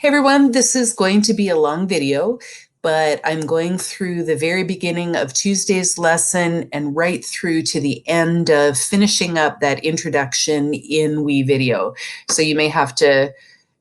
Hey everyone, this is going to be a long video, but I'm going through the very beginning of Tuesday's lesson and right through to the end of finishing up that introduction in WeVideo. So you may have to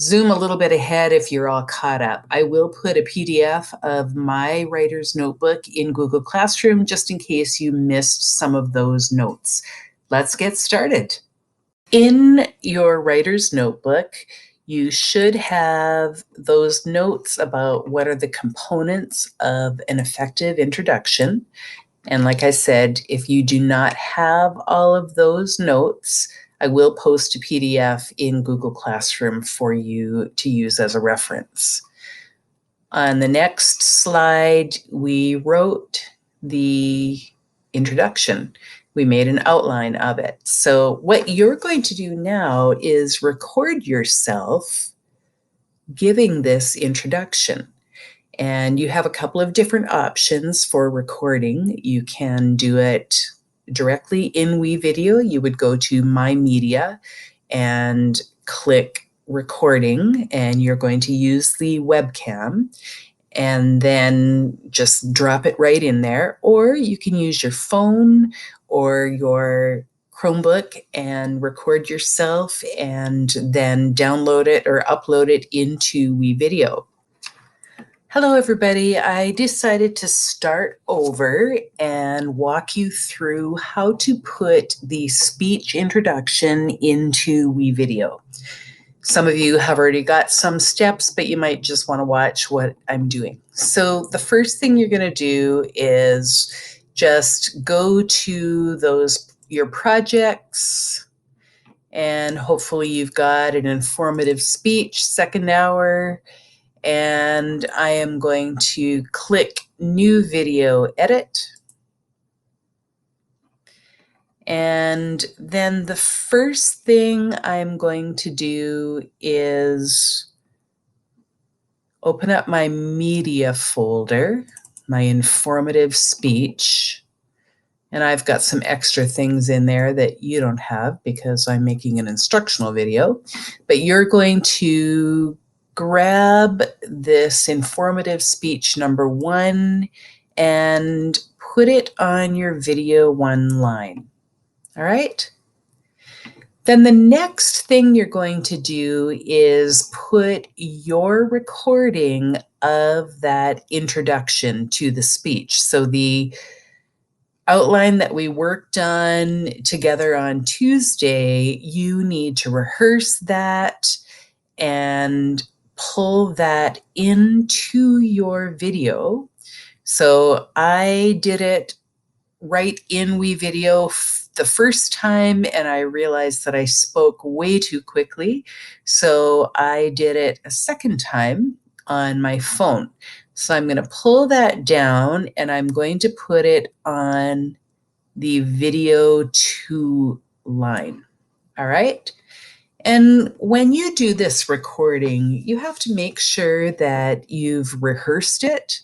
zoom a little bit ahead if you're all caught up. I will put a PDF of my writer's notebook in Google Classroom just in case you missed some of those notes. Let's get started. In your writer's notebook, you should have those notes about what are the components of an effective introduction. And like I said, if you do not have all of those notes, I will post a PDF in Google Classroom for you to use as a reference. On the next slide, we wrote the introduction. We made an outline of it. So what you're going to do now is record yourself giving this introduction. And you have a couple of different options for recording. You can do it directly in WeVideo. You would go to My Media and click recording, and you're going to use the webcam and then just drop it right in there. Or you can use your phone or your Chromebook and record yourself and then download it or upload it into WeVideo. Hello, everybody. I decided to start over and walk you through how to put the speech introduction into WeVideo. Some of you have already got some steps, but you might just want to watch what I'm doing. So the first thing you're going to do is just go to your projects, and hopefully you've got an informative speech, second hour, and I am going to click New Video Edit. And then the first thing I'm going to do is open up my media folder, my informative speech, and I've got some extra things in there that you don't have because I'm making an instructional video, but you're going to grab this informative speech number 1 and put it on your video 1 line. All right? Then the next thing you're going to do is put your recording of that introduction to the speech. So the outline that we worked on together on Tuesday, you need to rehearse that and pull that into your video. So I did it right in WeVideo the first time, and I realized that I spoke way too quickly. So I did it a second time on my phone. So I'm going to pull that down and I'm going to put it on the video 2 line. All right. And when you do this recording, you have to make sure that you've rehearsed it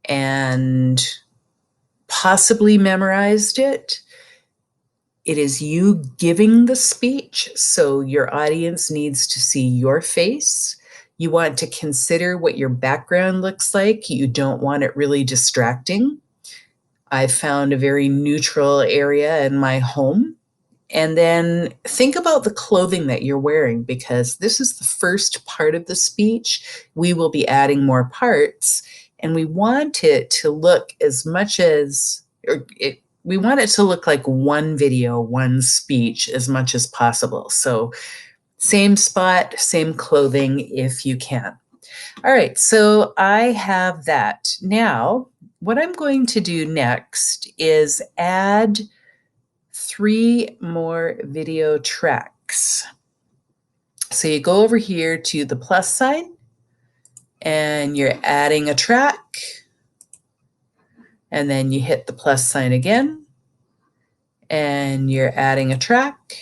and possibly memorized it. It is you giving the speech, so your audience needs to see your face. You want to consider what your background looks like. You don't want it really distracting. I found a very neutral area in my home. And then think about the clothing that you're wearing, because this is the first part of the speech. We will be adding more parts, and we want it to look we want it to look like one video, one speech as much as possible. So same spot, same clothing if you can. All right, so I have that. Now, what I'm going to do next is add 3 more video tracks. So you go over here to the plus sign and you're adding a track, and then you hit the plus sign again and you're adding a track,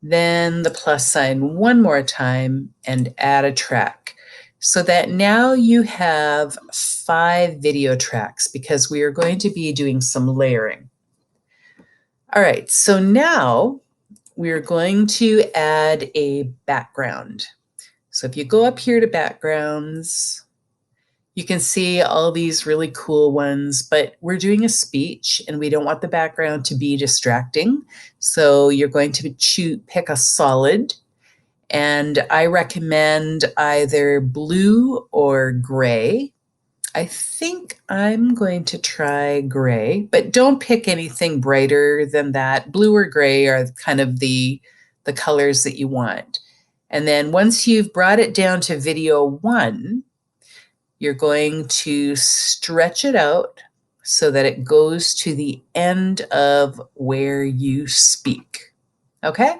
then the plus sign one more time and add a track. So that now you have 5 video tracks, because we are going to be doing some layering. All right, so now we're going to add a background. So if you go up here to backgrounds, you can see all these really cool ones, but we're doing a speech and we don't want the background to be distracting. So you're going to pick a solid, and I recommend either blue or gray. I think I'm going to try gray, but don't pick anything brighter than that. Blue or gray are kind of the colors that you want. And then once you've brought it down to video 1, you're going to stretch it out so that it goes to the end of where you speak. Okay?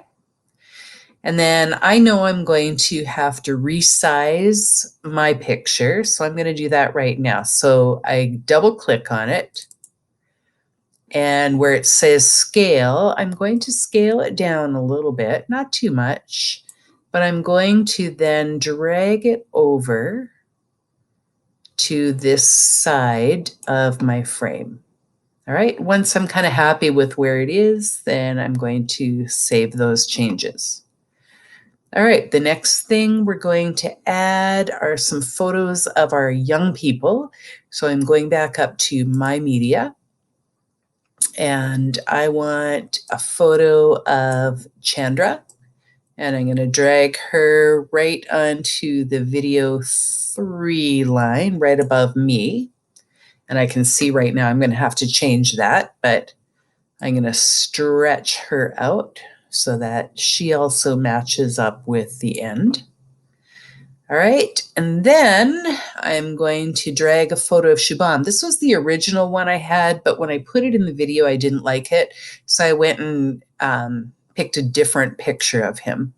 And then I know I'm going to have to resize my picture, so I'm going to do that right now. So I double click on it, and where it says scale, I'm going to scale it down a little bit, not too much, but I'm going to then drag it over to this side of my frame. All right, once I'm kind of happy with where it is, then I'm going to save those changes. All right, the next thing we're going to add are some photos of our young people. So I'm going back up to My Media, and I want a photo of Chandra, and I'm going to drag her right onto the video 3 line right above me. And I can see right now I'm going to have to change that, but I'm going to stretch her out so that she also matches up with the end. All right, and then I'm going to drag a photo of Shubham. This was the original one I had, but when I put it in the video, I didn't like it. So I went and picked a different picture of him.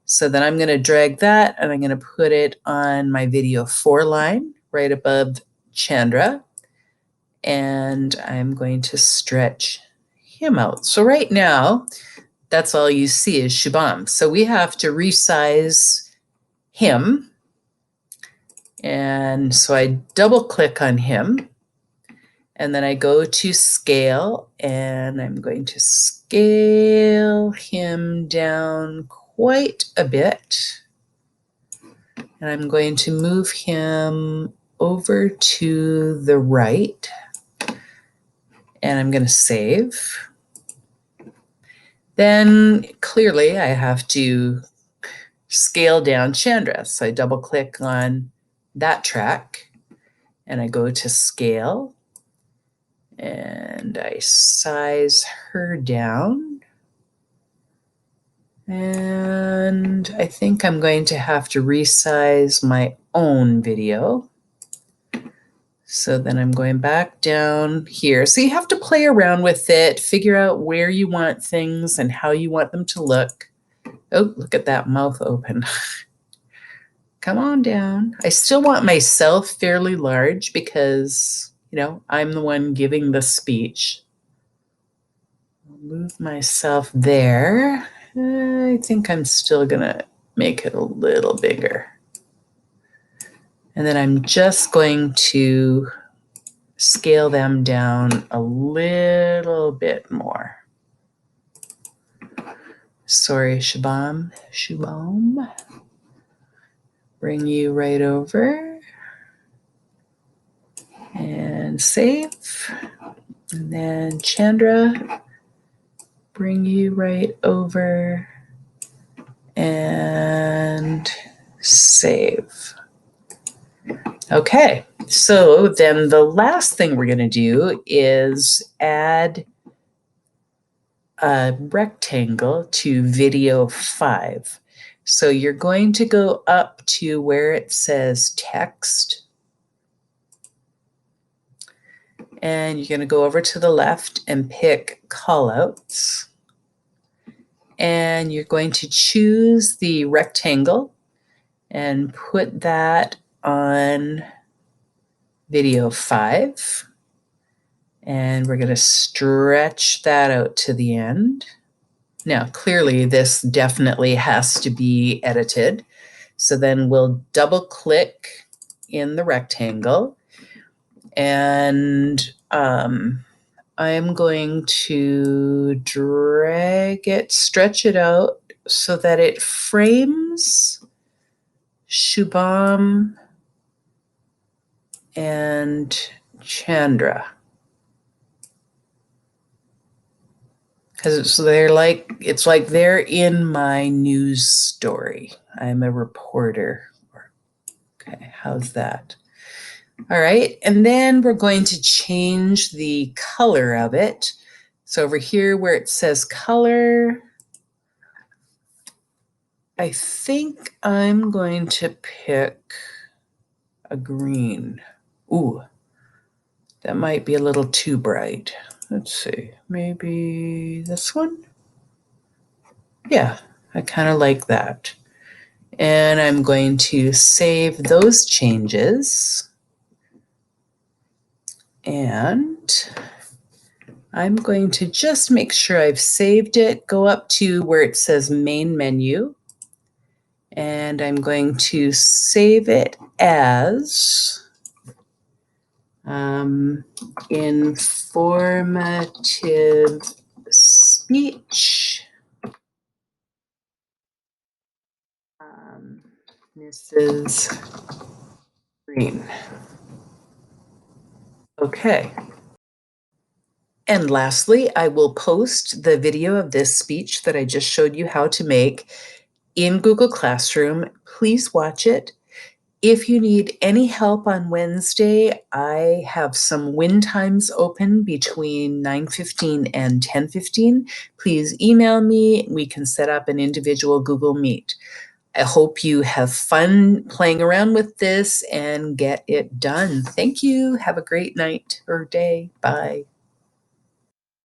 So then I'm going to drag that, and I'm going to put it on my video 4 line right above Chandra. And I'm going to stretch him out. So right now, that's all you see is Shubham. So we have to resize him. And so I double click on him, and then I go to scale, and I'm going to scale him down quite a bit. And I'm going to move him over to the right, and I'm going to save. Then clearly I have to scale down Chandra. So I double click on that track, and I go to scale, and I size her down. And I think I'm going to have to resize my own video. So then I'm going back down here. So you have to play around with it, figure out where you want things and how you want them to look. Oh, look at that mouth open. Come on down. I still want myself fairly large because, I'm the one giving the speech. I'll move myself there. I think I'm still going to make it a little bigger. And then I'm just going to scale them down a little bit more. Sorry, Shubham. Bring you right over and save. And then Chandra, bring you right over and save. Okay, so then the last thing we're going to do is add a rectangle to video 5. So you're going to go up to where it says text, and you're going to go over to the left and pick callouts. And you're going to choose the rectangle and put that on video 5. And we're going to stretch that out to the end. Now, clearly, this definitely has to be edited. So then we'll double click in the rectangle, and I'm going to drag it, stretch it out so that it frames Shubham and Chandra. Because it's like they're in my news story. I'm a reporter. Okay, how's that? All right, and then we're going to change the color of it. So over here where it says color, I think I'm going to pick a green. Ooh, that might be a little too bright. Let's see, maybe this one? Yeah, I kind of like that. And I'm going to save those changes. And I'm going to just make sure I've saved it. Go up to where it says main menu. And I'm going to save it as informative speech. Mrs. Green. Okay. And lastly, I will post the video of this speech that I just showed you how to make in Google Classroom. Please watch it. If you need any help on Wednesday, I have some win times open between 9:15 and 10:15. Please email me. We can set up an individual Google Meet. I hope you have fun playing around with this and get it done. Thank you. Have a great night or day. Bye.